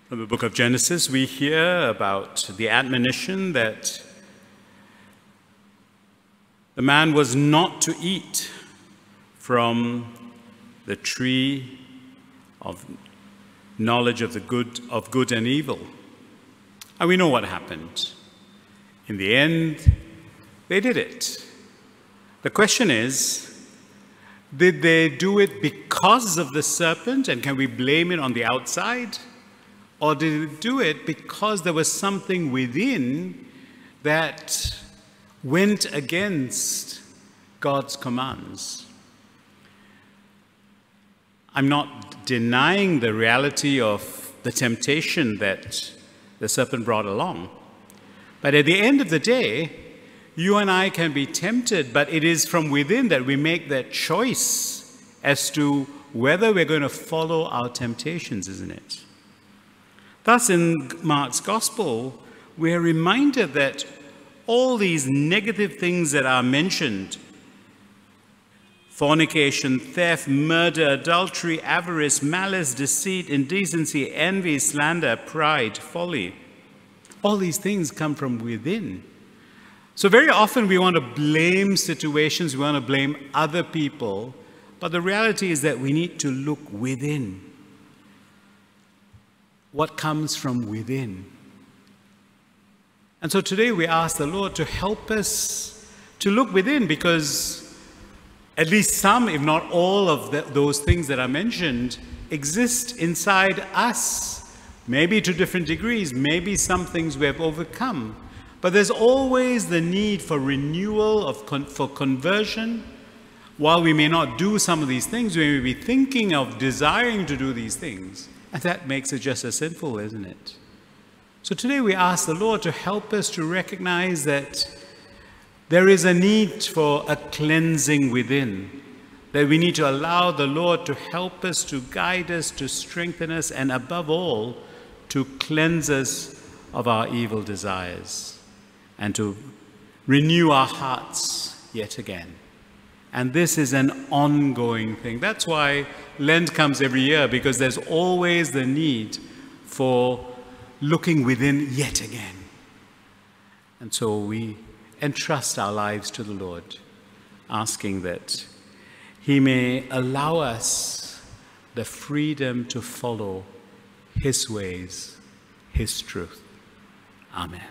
From the book of Genesis, we hear about the admonition that the man was not to eat from the tree of knowledge of good and evil. And we know what happened. In the end, they did it. The question is, did they do it because of the serpent, and can we blame it on the outside? Or did they do it because there was something within that went against God's commands? I'm not denying the reality of the temptation that the serpent brought along. But at the end of the day, you and I can be tempted, but it is from within that we make that choice as to whether we're going to follow our temptations, isn't it? Thus, in Mark's Gospel, we are reminded that all these negative things that are mentioned, fornication, theft, murder, adultery, avarice, malice, deceit, indecency, envy, slander, pride, folly, all these things come from within. So very often we want to blame situations, we want to blame other people, but the reality is that we need to look within. What comes from within? And so today we ask the Lord to help us to look within, because at least some, if not all of those things that are mentioned exist inside us, maybe to different degrees, maybe some things we have overcome. But there's always the need for renewal, for conversion. While we may not do some of these things, we may be thinking of desiring to do these things. And that makes it just as sinful, isn't it? So today we ask the Lord to help us to recognize that there is a need for a cleansing within, that we need to allow the Lord to help us, to guide us, to strengthen us, and above all, to cleanse us of our evil desires and to renew our hearts yet again. And this is an ongoing thing. That's why Lent comes every year, because there's always the need for looking within yet again. And so we entrust our lives to the Lord, asking that He may allow us the freedom to follow His ways, His truth. Amen.